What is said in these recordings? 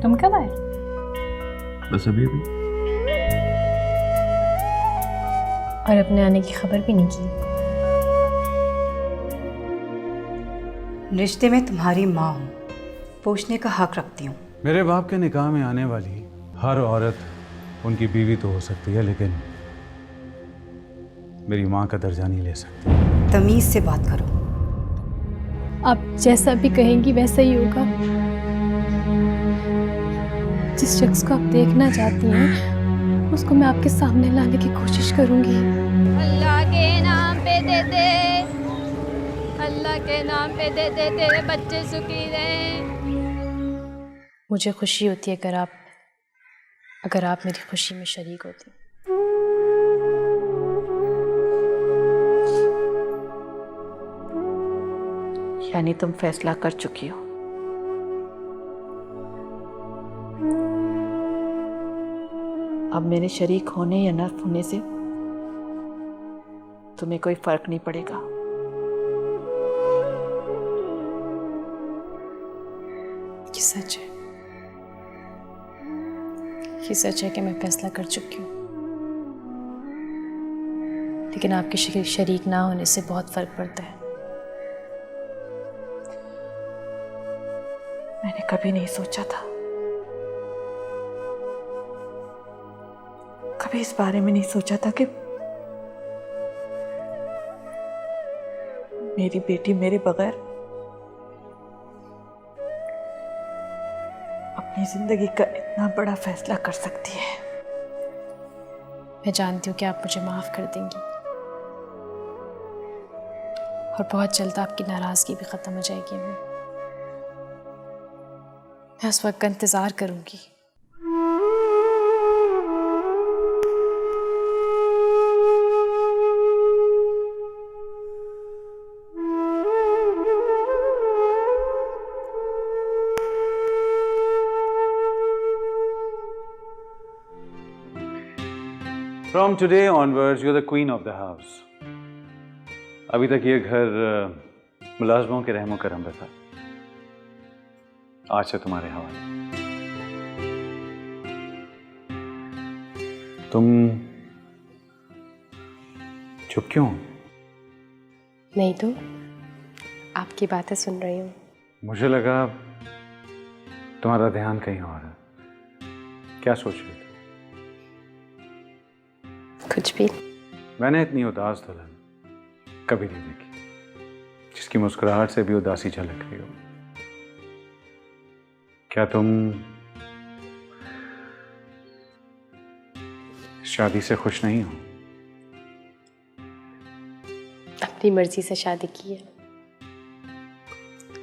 तुम कब आए? बस अभी अभी। और अपने आने की खबर भी नहीं की। रिश्ते में तुम्हारी माँ हूँ, पूछने का हक रखती हूँ। मेरे बाप के निकाह में आने वाली हर औरत उनकी बीवी तो हो सकती है, लेकिन मेरी माँ का दर्जा नहीं ले सकती। तमीज से बात करो। आप जैसा भी कहेंगी वैसा ही होगा। जिस शख्स को आप देखना चाहती हैं उसको मैं आपके सामने लाने की कोशिश करूंगी। अल्लाह के नाम पे दे दे, अल्लाह के नाम पे दे दे, तेरे बच्चे सुखी रहे। मुझे खुशी होती है अगर आप मेरी खुशी में शरीक होती। यानी तुम फैसला कर चुकी हो। अब मेरे शरीक होने या न होने से तुम्हें कोई फर्क नहीं पड़ेगा। ये सच है, ये सच है कि मैं फैसला कर चुकी हूँ, लेकिन आपके शरीक ना होने से बहुत फर्क पड़ता है। मैंने कभी नहीं सोचा था, कभी इस बारे में नहीं सोचा था कि मेरी बेटी मेरे बगैर अपनी जिंदगी का इतना बड़ा फैसला कर सकती है। मैं जानती हूँ कि आप मुझे माफ कर देंगी और बहुत जल्द आपकी नाराजगी भी खत्म हो जाएगी। मैं उस वक्त का इंतजार करूंगी। From today onwards, you're the queen of the house. अभी तक ये घर मुलाजमों के रहमो करम पे था, आज से तुम्हारे हवाले। तुम चुप क्यों? नहीं तो आपकी बातें सुन रही हूँ। मुझे लगा तुम्हारा ध्यान कहीं और है। क्या सोच रही थी? कुछ भी। मैंने इतनी उदास दुल्हन कभी नहीं देखी, जिसकी मुस्कुराहट से भी उदासी झलक रही हो। क्या तुम शादी से खुश नहीं हो? अपनी मर्जी से शादी की है,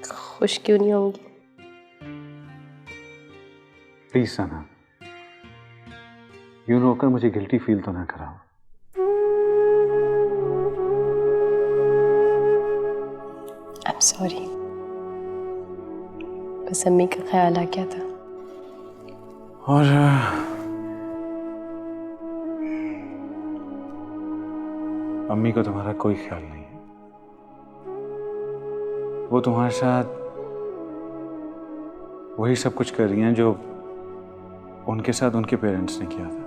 खुश क्यों नहीं होंगी? प्लीज सना, यूं रोकर मुझे गिल्टी फील तो ना कराओ। I'm sorry, बस अम्मी का ख्याल आ गया था। और अम्मी को तुम्हारा कोई ख्याल नहीं है। वो तुम्हारे साथ वही सब कुछ कर रही हैं जो उनके साथ उनके पेरेंट्स ने किया था।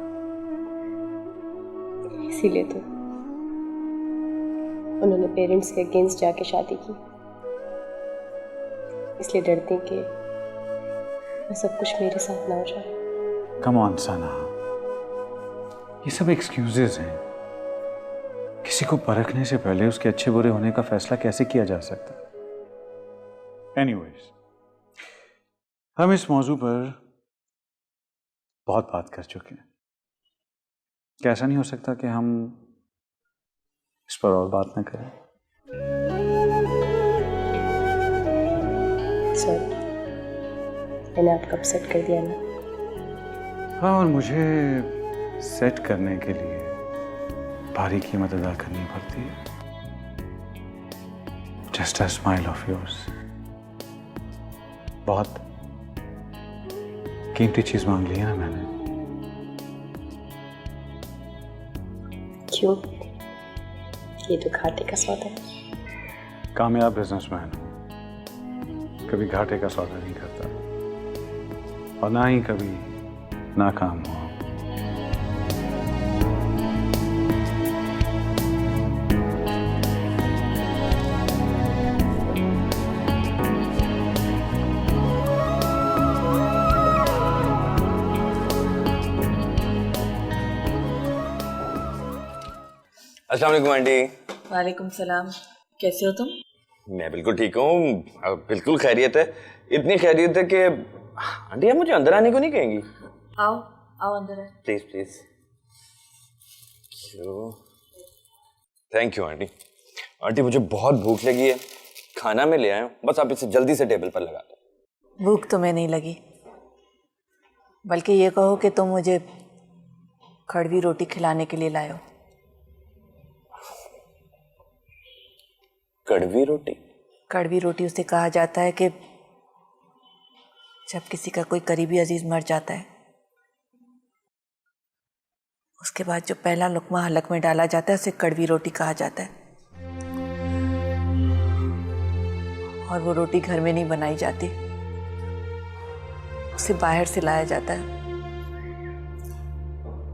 इसीलिए तो उन्होंने पेरेंट्स के अगेंस्ट जाके शादी की, इसलिए डरते हैं कि सब कुछ मेरे साथ ना हो जाए। कम ऑन सना, ये सब एक्सक्यूजेस हैं। किसी को परखने से पहले उसके अच्छे बुरे होने का फैसला कैसे किया जा सकता? एनीवेज, हम इस मौजू पर बहुत बात कर चुके हैं। क्या ऐसा नहीं हो सकता कि हम इस पर और बात न करें? सॉरी, मैंने आपको अपसेट कर दिया ना? हाँ, और मुझे सेट करने के लिए भारी कीमत अदा करनी पड़ती है। Just a smile of yours. बहुत कीमती चीज मांग ली है ना मैंने। क्यों? ये तो घाटे का सौदा है। कामयाब बिजनेसमैन हूं, कभी घाटे का सौदा नहीं करता। और ना ही कभी नाकाम हो। अस्सलाम वालेकुम आंटी। वालेकुम सलाम। कैसे हो तुम? मैं बिल्कुल ठीक हूँ, बिल्कुल खैरियत है। इतनी खैरियत है कि आंटी आप मुझे अंदर आने को नहीं कहेंगी? आओ आओ अंदर है। Please please. क्यों? Thank you aunty. आंटी मुझे बहुत भूख लगी है, खाना मैं ले आया हूँ, बस आप इसे जल्दी से टेबल पर लगा दो। भूख तुम्हें नहीं लगी, बल्कि ये कहो कि तुम मुझे कड़वी रोटी खिलाने के लिए लाए हो। कड़वी रोटी? कड़वी रोटी उसे कहा जाता है कि जब किसी का कोई करीबी अजीज मर जाता है, उसके बाद जो पहला लुकमा हलक में डाला जाता है उसे कड़वी रोटी कहा जाता है। और वो रोटी घर में नहीं बनाई जाती, उसे बाहर से लाया जाता है,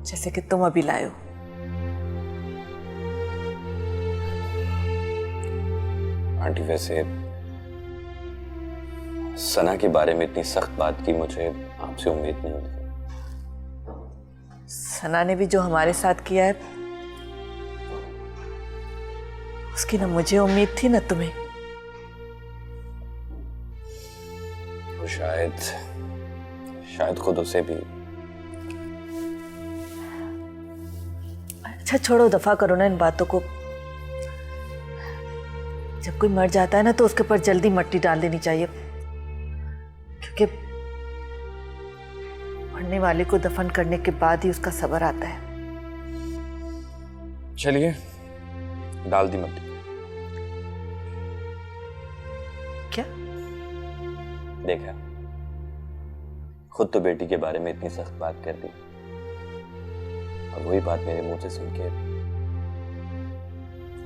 जैसे कि तुम अभी लाए हो। आंटी वैसे सना के बारे में इतनी सख्त बात की मुझे आपसे उम्मीद नहीं होती। सना ने भी जो हमारे साथ किया है उसकी ना मुझे उम्मीद थी ना तुम्हें। वो शायद खुद उसे भी। अच्छा छोड़ो, दफा करो ना इन बातों को। जब कोई मर जाता है ना तो उसके ऊपर जल्दी मट्टी डाल देनी चाहिए, क्योंकि मरने वाले को दफन करने के बाद ही उसका सब्र आता है। चलिए डाल दी मट्टी। क्या? देखा, खुद तो बेटी के बारे में इतनी सख्त बात कर दी, और वही बात मेरे मुंह से सुन के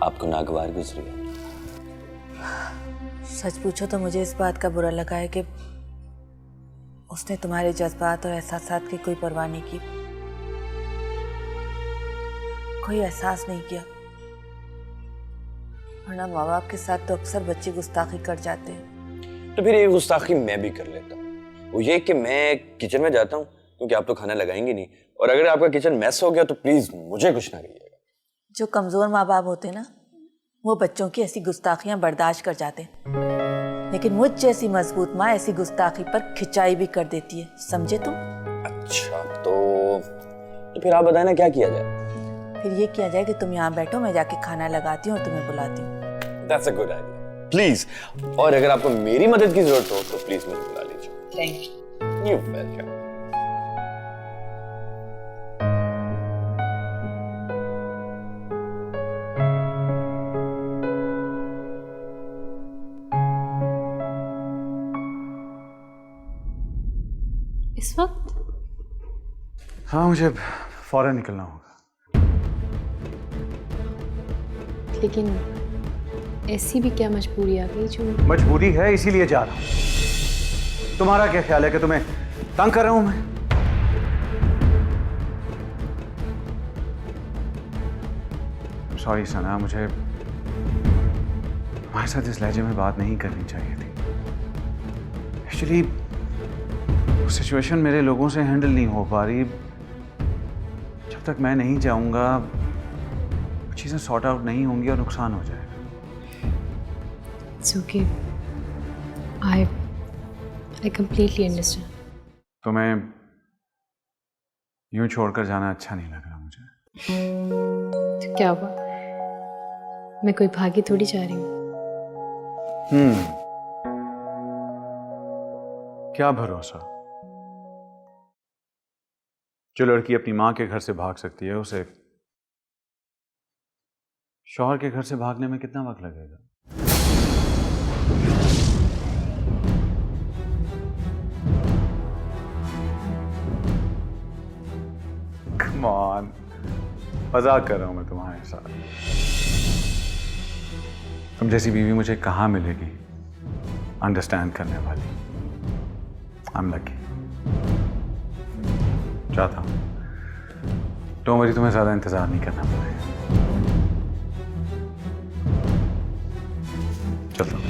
आपको नागवार गुजरी है। सच पूछो तो मुझे इस बात का बुरा लगा है कि उसने तुम्हारे जज्बात और एहसासात की कोई परवाह नहीं की, कोई एहसास नहीं किया। वरना माँ बाप के साथ तो अक्सर बच्चे गुस्ताखी कर जाते हैं। तो फिर ये गुस्ताखी मैं भी कर लेता हूँ। वो ये कि मैं किचन में जाता हूँ क्योंकि आप तो खाना लगाएंगे नहीं, और अगर आपका किचन मैस हो गया तो प्लीज मुझे कुछ ना कहिएगा। जो कमजोर माँ बाप होते ना, वो बच्चों की ऐसी गुस्ताखियां बर्दाश्त कर जाते हैं, लेकिन मुझ जैसी मजबूत माँ ऐसी गुस्ताखी पर खिंचाई भी कर देती है। समझे तुम? अच्छा तो फिर आप बताएं ना क्या किया जाए? फिर ये किया जाए कि तुम यहाँ बैठो, मैं जाके खाना लगाती हूँ और तुम्हें बुलाती हूँ। That's a good idea. Please, और अगर आपको मेरी मदद की जरूरत हो तो प्लीज मुझे बुला लीजिए। Thank you. You're welcome. इस वक्त? हाँ, मुझे फौरन निकलना होगा। लेकिन ऐसी भी क्या मजबूरी आ गई जो? मजबूरी है, इसीलिए जा रहा हूँ। तुम्हारा क्या ख्याल है कि तुम्हें तंग कर रहा हूं मैं? सॉरी सना, मुझे तुम्हारे साथ इस लहजे में बात नहीं करनी चाहिए थी। एक्चुअली सिचुएशन मेरे लोगों से हैंडल नहीं हो पा रही। जब तक मैं नहीं जाऊंगा चीजें सॉर्ट आउट नहीं होंगी और नुकसान हो जाएगा। It's okay. I completely understand. तुम्हें यूं छोड़कर जाना अच्छा नहीं लग रहा मुझे। तो क्या हुआ? मैं कोई भागी थोड़ी जा रही हूँ। क्या भरोसा? जो लड़की अपनी मां के घर से भाग सकती है, उसे शौहर के घर से भागने में कितना वक्त लगेगा? Come on, मजाक कर रहा हूं मैं तुम्हारे साथ। तुम जैसी बीवी मुझे कहां मिलेगी अंडरस्टैंड करने वाली। I'm lucky. चाहता हूँ डोंट वरी, तुम्हें ज्यादा इंतजार नहीं करना पड़ेगा। चलता हूँ।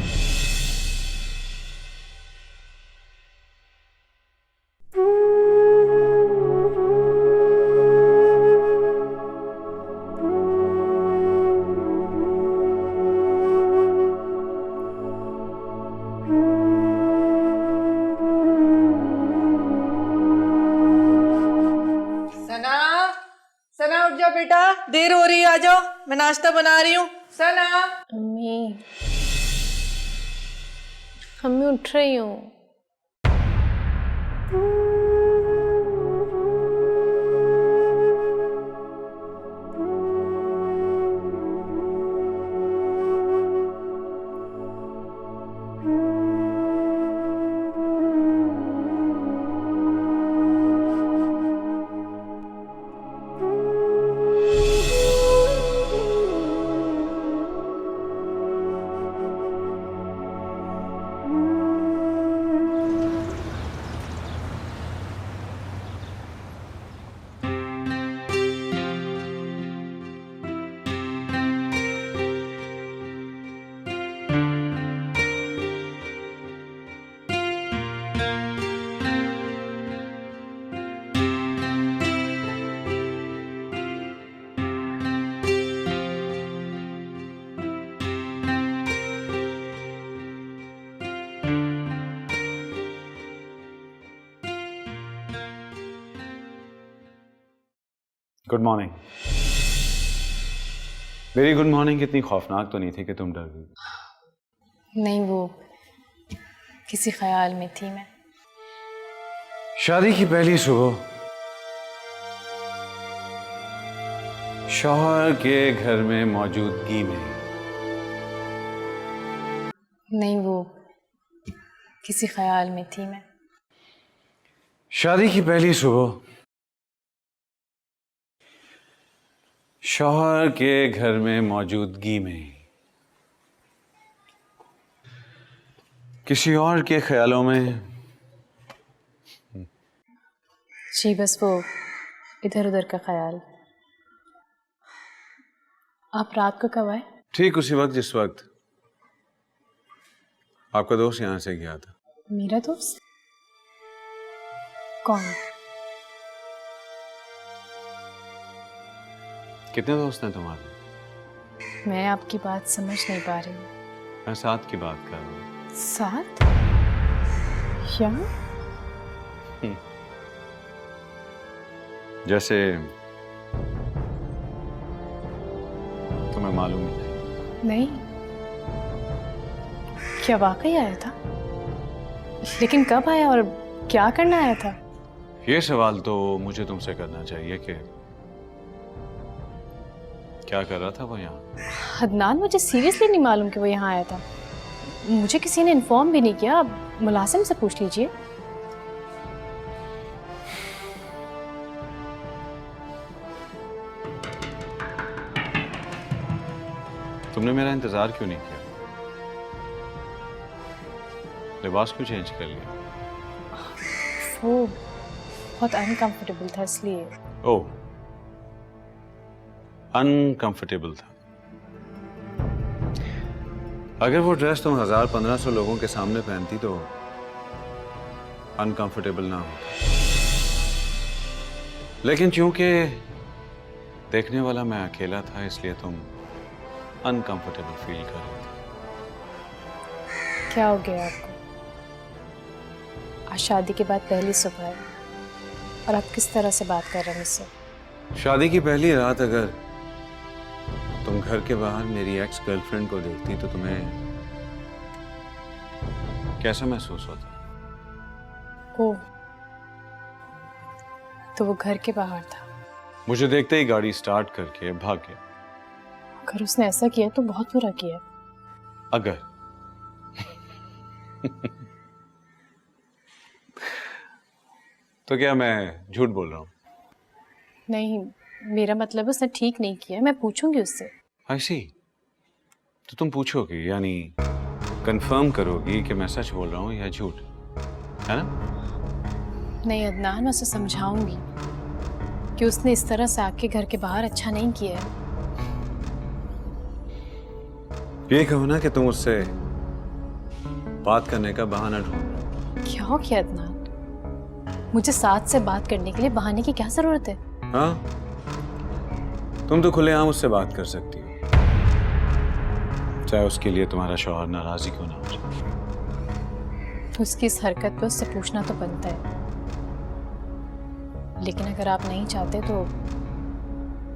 सना, सना उठ जाओ बेटा, देर हो रही है, आ जाओ, मैं नाश्ता बना रही हूँ। सना, अम्मी, अम्मी उठ रही हूँ। Good morning. मेरी गुड मॉर्निंग इतनी खौफनाक तो नहीं थी कि तुम डर गई। नहीं, वो किसी ख्याल में थी मैं। शादी की पहली सुबह शौहर के घर में मौजूदगी में। नहीं, वो किसी ख्याल में थी मैं। शादी की पहली सुबह शौहर के घर में मौजूदगी में किसी और के ख्यालों में। जी, बस वो इधर उधर का ख्याल। आप रात को कब आए? ठीक उसी वक्त जिस वक्त आपका दोस्त यहां से गया था। मेरा दोस्त? कौन? कितने दोस्त हैं तुम्हारे? मैं आपकी बात समझ नहीं पा रही हूँ। मैं साथ की बात कर रहा हूँ। साथ? क्या? जैसे तुम्हें मालूम ही नहीं। नहीं। क्या वाकई आया था? लेकिन कब आया और क्या करना आया था? ये सवाल तो मुझे तुमसे करना चाहिए कि क्या कर रहा था वो यहाँ। अदनान, मुझे सीरियसली नहीं मालूम कि वो यहाँ आया था। मुझे किसी ने इन्फॉर्म भी नहीं किया। आप मुलाजिम से पूछ लीजिए। तुमने मेरा इंतजार क्यों नहीं किया? लिबास क्यों चेंज कर लिया? वो बहुत अनकंफर्टेबल था इसलिए। ओह, अनकंफर्टेबल था। अगर वो ड्रेस तुम 1000-1500 लोगों के सामने पहनती तो अनकंफर्टेबल ना हो, लेकिन चूंकि देखने वाला मैं अकेला था इसलिए तुम अनकंफर्टेबल फील कर रही थी। क्या हो गया आपको? आज शादी के बाद पहली सुबह है और आप किस तरह से बात कर रहे हैं मुझसे? शादी की पहली रात अगर तुम घर के बाहर मेरी एक्स गर्लफ्रेंड को देखती तो तुम्हें कैसा महसूस होता? ओ, तो वो घर के बाहर था। मुझे देखते ही गाड़ी स्टार्ट करके भाग गया। अगर उसने ऐसा किया तो बहुत बुरा किया। अगर तो क्या मैं झूठ बोल रहा हूँ? नहीं, मेरा मतलब उसने ठीक नहीं किया। मैं पूछूंगी उससे। आई सी। तो तुम पूछोगी, यानी कंफर्म करोगी कि मैं सच बोल रहा हूँ या झूठ, है ना? नहीं अदनान, मैं उसे समझाऊंगी कि उसने इस तरह से आके घर के बाहर अच्छा नहीं किया है। ये कहो ना कि तुम उससे बात करने का बहाना ढूंढ। क्या हो गया अदनान? मुझे साथ से बात करने के लिए बहाने की क्या जरूरत है? हाँ, तुम तो खुलेआम उससे बात कर सकती हो, चाहे उसके लिए तुम्हारा शौहर नाराज ही क्यों ना हो जाए। उसकी इस हरकत पे उससे पूछना तो बनता है, लेकिन अगर आप नहीं चाहते तो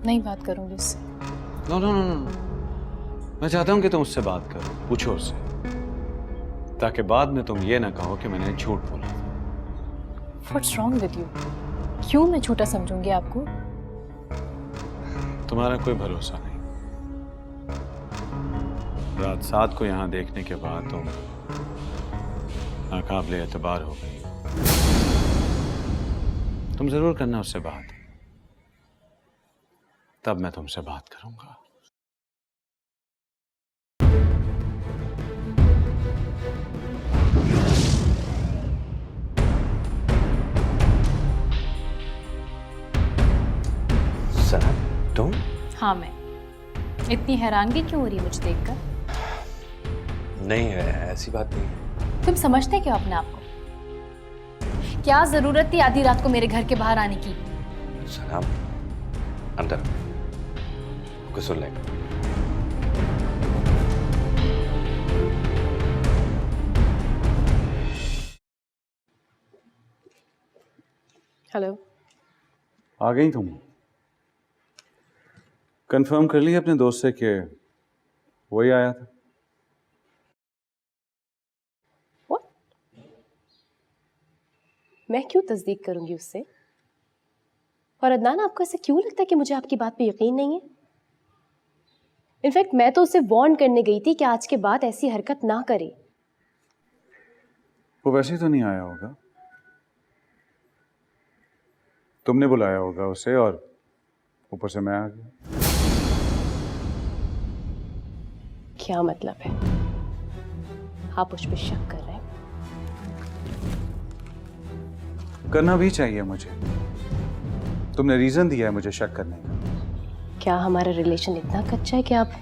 नहीं बात करूंगी उससे। नो नो नो नो, मैं चाहता हूं कि तुम उससे बात करो, पूछो उससे, ताकि बाद में तुम ये ना कहो कि मैंने झूठ बोला। What's wrong with you? क्यों मैं झूठा समझूंगी आपको? तुम्हारा कोई भरोसा नहीं। रात 7 को यहाँ देखने के बाद तुम नाकाबिले एतबार हो गई। तुम जरूर करना उससे बात, तब मैं तुमसे बात करूंगा। साहब तुम? हाँ, मैं इतनी हैरानगी क्यों हो रही है मुझे देखकर? नहीं है, ऐसी बात नहीं है। तुम समझते क्यों अपने आप को? क्या जरूरत थी आधी रात को मेरे घर के बाहर आने की? सनाम, अंदर कुछ सुन लेगा। हेलो। आ गई तुम? कंफर्म कर लिया अपने दोस्त से कि वही आया था? What? मैं क्यों तस्दीक करूंगी उससे? और अदनान, आपको ऐसा क्यों लगता है कि मुझे आपकी बात पे यकीन नहीं है? इनफैक्ट मैं तो उसे वार्न करने गई थी कि आज के बाद ऐसी हरकत ना करे। वो वैसे ही तो नहीं आया होगा, तुमने बुलाया होगा उसे और ऊपर से मैं आ गया। क्या मतलब है? आप उस पर शक कर रहे हैं? करना भी चाहिए मुझे, तुमने रीजन दिया है मुझे शक करने का। क्या हमारा रिलेशन इतना कच्चा है कि आप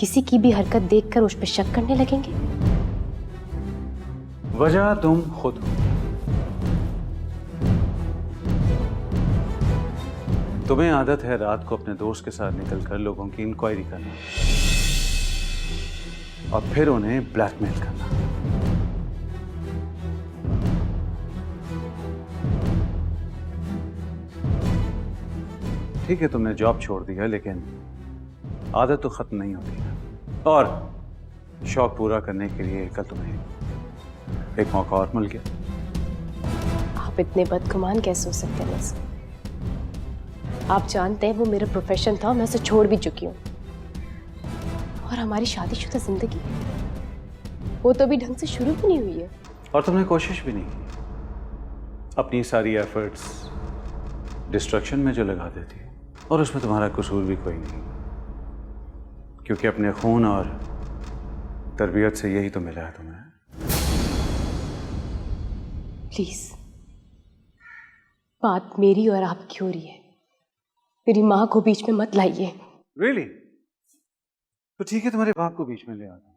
किसी की भी हरकत देखकर उस पर शक करने लगेंगे? वजह तुम खुद हो। तुम्हें आदत है रात को अपने दोस्त के साथ निकलकर लोगों की इंक्वायरी करना और फिर उन्हें ब्लैकमेल करना। ठीक है, तुमने जॉब छोड़ दिया, लेकिन आदत तो खत्म नहीं होती है। और शौक पूरा करने के लिए कल तुम्हें एक मौका और मिल गया। आप इतने बदगुमान कैसे हो सकते हैं मुझसे? आप जानते हैं वो मेरा प्रोफेशन था, मैं उसे छोड़ भी चुकी हूँ। और हमारी शादीशुदा जिंदगी, वो तो अभी ढंग से शुरू भी नहीं हुई है। और तुमने कोशिश भी नहीं की, अपनी सारी एफर्ट्स डिस्ट्रक्शन में जो लगा देती, और उसमें तुम्हारा कसूर भी कोई नहीं, क्योंकि अपने खून और तरबियत से यही तो मिला है तुम्हें। प्लीज, बात मेरी और आपकी हो रही है, मेरी माँ को बीच में मत लाइए। रियली? तो ठीक है, तुम्हारे बाप को बीच में ले आता हूं।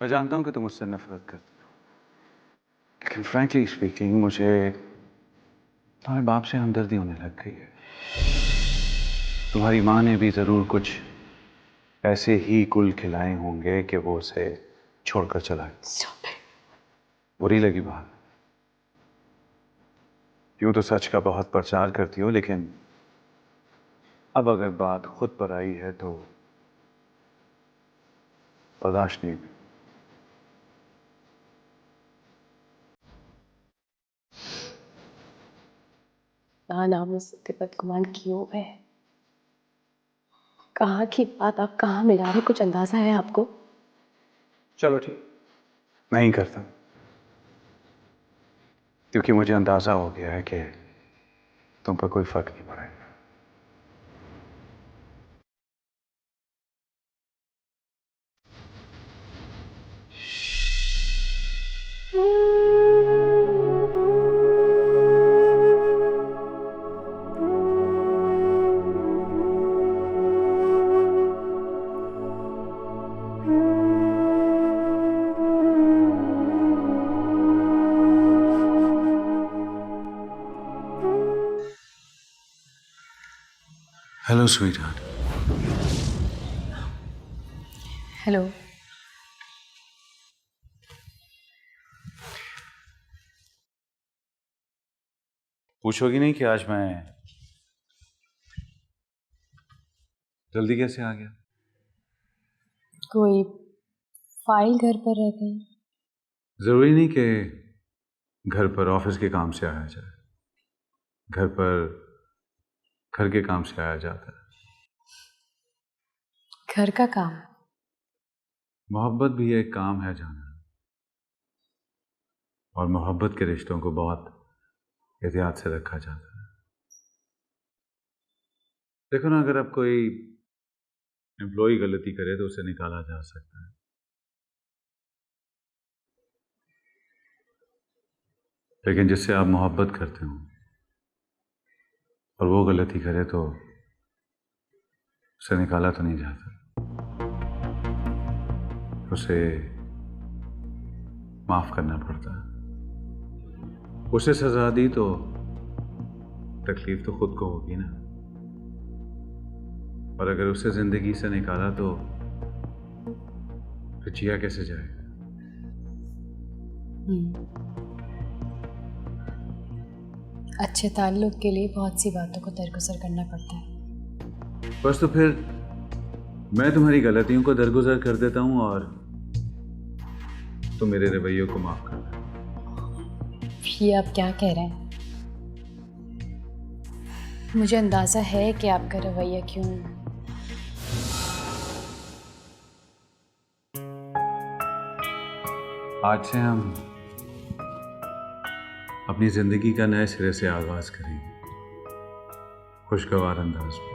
मैं जानता हूं कि तुम मुझसे नफरत करते हो, लेकिन फ्रैंकली स्पीकिंग मुझे तुम्हारे बाप से हमदर्दी होने लग गई है। तुम्हारी माँ ने भी जरूर कुछ ऐसे ही कुल खिलाए होंगे कि वो उसे छोड़कर चला गया। बुरी लगी बात? यूं तो सच का बहुत प्रचार करती हो, लेकिन अब अगर बात खुद पर आई है तो बर्दाश्त नहीं। ना मुझसे बदगुमान क्यों है? कहाँ की बात आप कहाँ मिला रहे, कुछ अंदाजा है आपको? चलो ठीक, नहीं करता, क्योंकि मुझे अंदाजा हो गया है कि तुम पर कोई फर्क नहीं पड़ेगा। Hello sweet heart. हेलो। पूछोगी नहीं कि आज मैं जल्दी कैसे आ गया? कोई फाइल घर पर रह गई? जरूरी नहीं कि घर पर ऑफिस के काम से आया जाए, घर पर घर के काम से आया जाता है। घर का काम? मोहब्बत भी एक काम है जाना, और मोहब्बत के रिश्तों को बहुत एहतियात से रखा जाता है। देखो ना, अगर अब कोई एम्प्लॉय गलती करे तो उसे निकाला जा सकता है, लेकिन जिससे आप मोहब्बत करते हो और वो गलती करे तो उसे निकाला तो नहीं जाता, उसे माफ करना पड़ता है। उसे सजा दी तो तकलीफ तो खुद को होगी ना, और अगर उसे जिंदगी से निकाला तो फिर जिया कैसे जाएगा? अच्छे ताल्लुक के लिए बहुत सी बातों को दरगुजर करना पड़ता है। बस तो फिर मैं तुम्हारी गलतियों को दरगुजर कर देता हूं और तुम मेरे रवैयों को माफ कर दो। ये आप क्या कह रहे हैं? मुझे अंदाजा है कि आपका रवैया क्यों। आज से हम अपनी जिंदगी का नए सिरे से आगाज करेंगे, खुशगवार अंदाज में।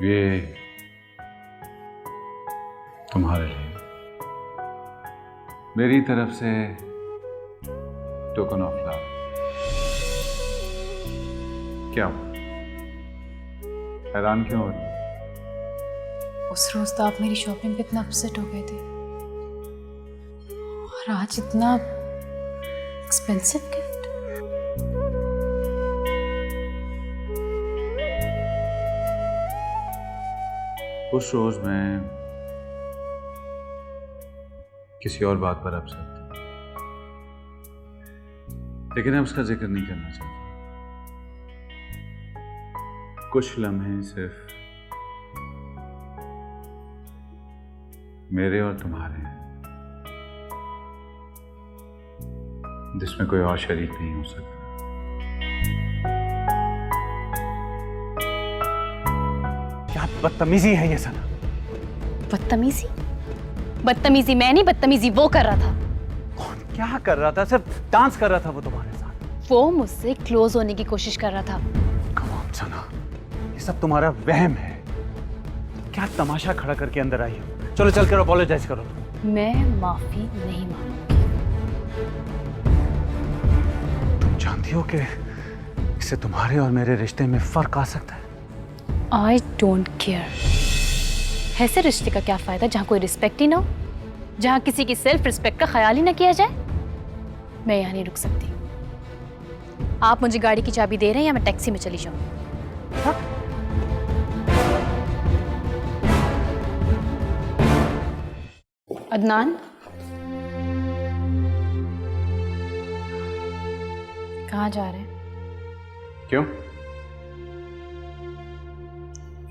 ये तुम्हारे लिए मेरी तरफ से टोकन ऑफ लव। क्या हैरान क्यों हो रही? उस रोज तो आप मेरी शॉपिंग पे इतना अपसेट हो गए थे, और आज इतना एक्सपेंसिव गिफ्ट। उस रोज मैं किसी और बात पर अपसेट था, लेकिन मैं उसका जिक्र नहीं करना चाहता। कुछ लम्हे सिर्फ मेरे और तुम्हारे हैं, जिसमें कोई और शरीक नहीं हो सकता। क्या बदतमीजी है ये सना? बदतमीजी? बदतमीजी मैं नहीं, बदतमीजी वो कर रहा था। कौन क्या कर रहा था? सिर्फ डांस कर रहा था वो तुम्हारे साथ। वो मुझसे क्लोज होने की कोशिश कर रहा था। कम ऑन सना, ये सब तुम्हारा वहम है। क्या तमाशा खड़ा करके अंदर आई हो? चलो चल कर अपोलोजाइज करो। मैं माफी नहीं मांगूंगी। तुम जानती हो कि इससे तुम्हारे और मेरे रिश्ते में फर्क आ सकता है। I don't care. ऐसे रिश्ते का क्या फायदा जहां कोई रिस्पेक्ट ही ना हो, जहां किसी की सेल्फ रिस्पेक्ट का ख्याल ही ना किया जाए। मैं यहां नहीं रुक सकती। आप मुझे गाड़ी की चाबी दे रहे हैं या मैं टैक्सी में चली जाऊं? अदनान, कहाँ जा रहे हैं? क्यों?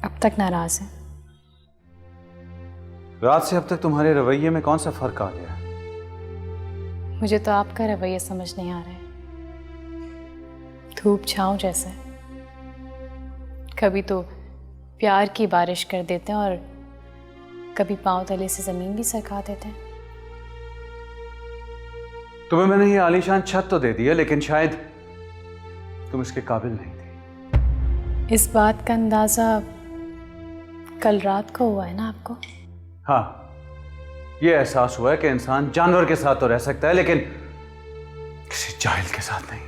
अब तक नाराज है। रात से अब तक तुम्हारे रवैये में कौन सा फर्क आ गया? मुझे तो आपका रवैया समझ नहीं आ रहा है। धूप छांव जैसा है। कभी तो प्यार की बारिश कर देते हैं और कभी पांव तले से जमीन भी सरका देते हैं। तुम्हें मैंने ये आलीशान छत तो दे दी है, लेकिन शायद तुम इसके काबिल नहीं थी। इस बात का अंदाजा कल रात को हुआ है ना आपको? हाँ, ये एहसास हुआ है कि इंसान जानवर के साथ तो रह सकता है, लेकिन किसी जाहिल के साथ नहीं।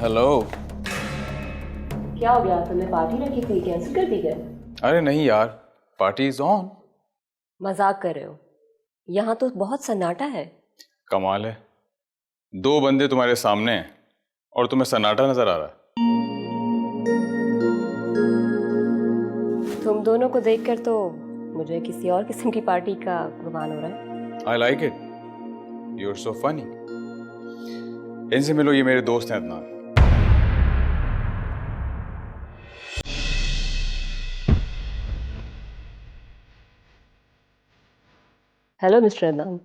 हेलो। क्या हो गया? तुमने पार्टी रखी थी, कैंसिल कर दी क्या? अरे नहीं यार, पार्टी इज ऑन। मजाक कर रहे हो? यहाँ तो बहुत सन्नाटा है। कमाल है, 2 बंदे तुम्हारे सामने हैं और तुम्हें सन्नाटा नजर आ रहा है। तुम दोनों को देखकर तो मुझे किसी और किस्म की पार्टी का गुमान हो रहा है। I like it, you are so funny. इनसे मिलो, ये मेरे दोस्त हैं Adnan. Hello mister Adnan.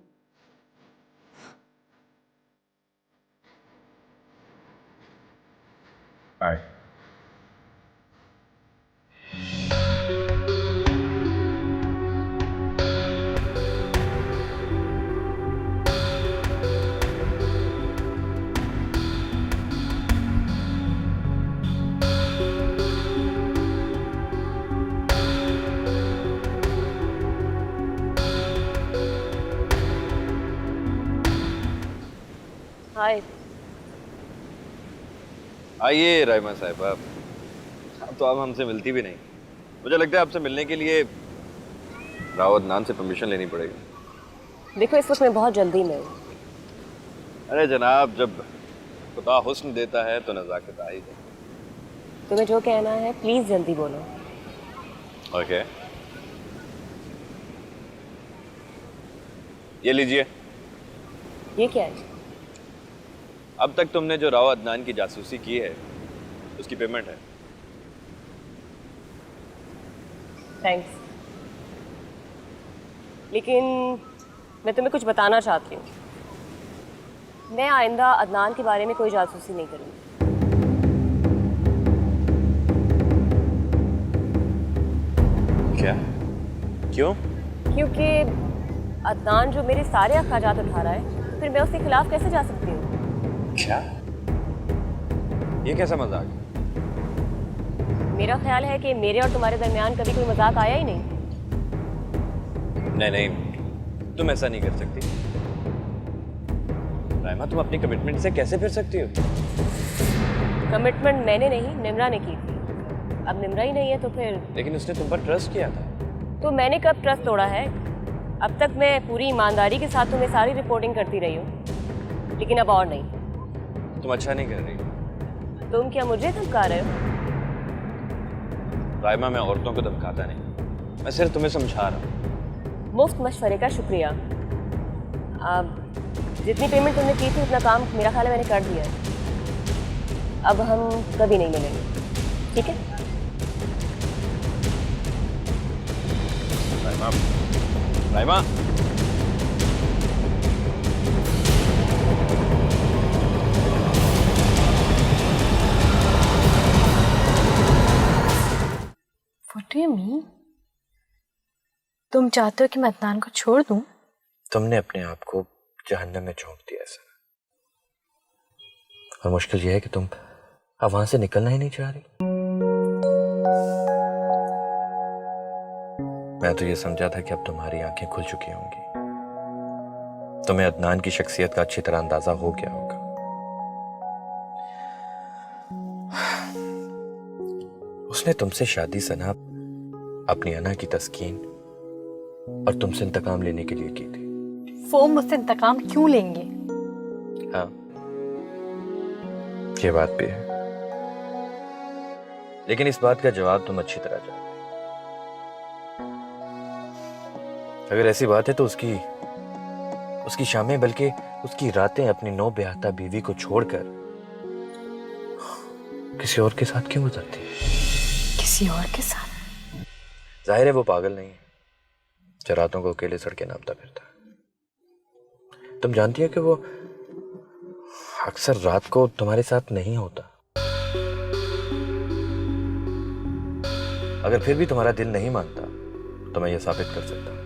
Hi. Hi. आइए राइमा साहिबा, अब तो आप हमसे मिलती भी नहीं। मुझे लगता है आपसे मिलने के लिए राव अदनान से परमिशन लेनी पड़ेगी। देखो इस वक्त मैं बहुत जल्दी में हूँ। अरे जनाब, जब खुदा हुस्न देता है तो नज़ाकत आ ही जाए। तुम्हें जो कहना है प्लीज जल्दी बोलो। ओके, ये लीजिए। ये क्या है? अब तक तुमने जो राव अदनान की जासूसी की है उसकी पेमेंट है। थैंक्स, लेकिन मैं तुम्हें कुछ बताना चाहती हूँ। मैं आइंदा अदनान के बारे में कोई जासूसी नहीं करूँगी। क्या? क्यों? क्योंकि अदनान जो मेरे सारे अखराजात उठा रहा है, तो फिर मैं उसके खिलाफ कैसे जा सकती हूँ? क्या? ये कैसा मजाक? मेरा ख्याल है कि मेरे और तुम्हारे दरमियान कभी कोई मजाक आया ही नहीं। नहीं नहीं, तुम ऐसा नहीं कर सकती। राइमा, तुम अपनी कमिटमेंट से कैसे फिर सकती हो? कमिटमेंट मैंने नहीं, निम्रा ने की थी। अब निम्रा ही नहीं है तो फिर। लेकिन उसने तुम पर ट्रस्ट किया था। तो मैंने कब ट्रस्ट तोड़ा है? अब तक मैं पूरी ईमानदारी के साथ तुम्हें सारी रिपोर्टिंग करती रही हूँ, लेकिन अब और नहीं। तुम अच्छा नहीं कर रही। तुम क्या मुझे धमका रहे हो? राइमा, मैं औरतों को धमकाता नहीं, मैं सिर्फ तुम्हें समझा रहा हूँ। मुफ्त मशवरे का शुक्रिया। अब जितनी पेमेंट तुमने की थी उतना काम मेरा ख्याल है मैंने कर दिया है। अब हम कभी नहीं मिलेंगे, ठीक है? Raima, Raima, What do you mean? तुम चाहते हो कि मैं अदनान को छोड़ दूं? तुमने अपने आप को जहन्नम में झोंक दिया सर। और मुश्किल यह है कि तुम अब वहां से निकलना ही नहीं चाह रही। मैं तो ये समझा था कि अब तुम्हारी आंखें खुल चुकी होंगी, तुम्हें अदनान की शख्सियत का अच्छी तरह अंदाजा हो गया होगा। उसने तुमसे शादी सना अपनी अना की तस्कीन और तुमसे इंतकाम लेने के लिए की थी। वो मुझसे इंतकाम क्यों लेंगे? हाँ, ये बात भी है, लेकिन इस बात का जवाब तुम अच्छी तरह जानते हो। अगर ऐसी बात है तो उसकी शामें बल्कि उसकी रातें अपनी नौ ब्याहता बीवी को छोड़कर किसी और के साथ क्यों गुजरती है? किसी और के साथ? जाहिर है वो पागल नहीं है जो रातों को अकेले सड़कें नापता फिरता है। तुम जानती हो कि वो अक्सर रात को तुम्हारे साथ नहीं होता। अगर फिर भी तुम्हारा दिल नहीं मानता तो मैं ये साबित कर सकता हूं।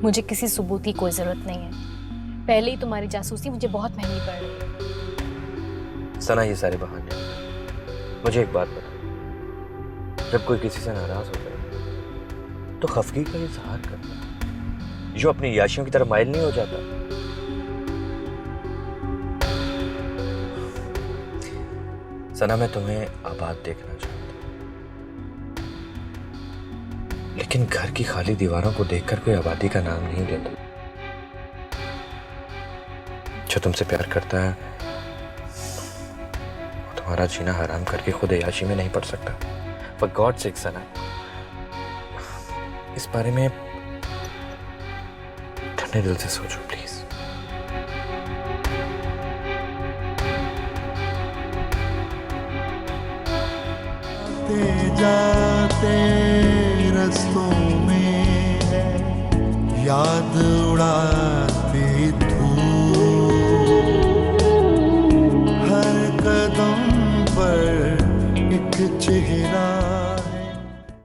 मुझे किसी सबूत की कोई जरूरत नहीं है। पहले ही तुम्हारी जासूसी मुझे बहुत महंगी पड़ रही है। सना, ये सारे बहाने। मुझे एक बात बता, जब कोई किसी से नाराज होता है तो खफगी का इजहार करता है, जो अपनी याशियों की तरफ माइल नहीं हो जाता। सना, मैं तुम्हें आबाद देखना चाहता हूं, लेकिन घर की खाली दीवारों को देखकर कोई आबादी का नाम नहीं लेता। जो तुमसे प्यार करता है वो तुम्हारा जीना हराम करके खुद अय्याशी में नहीं पड़ सकता। फॉर गॉड सेक सना, इस बारे में ठंडे दिल से सोचो प्लीज। जाते रस्तों में याद उड़ाती धूप, हर कदम पर एक चेहरा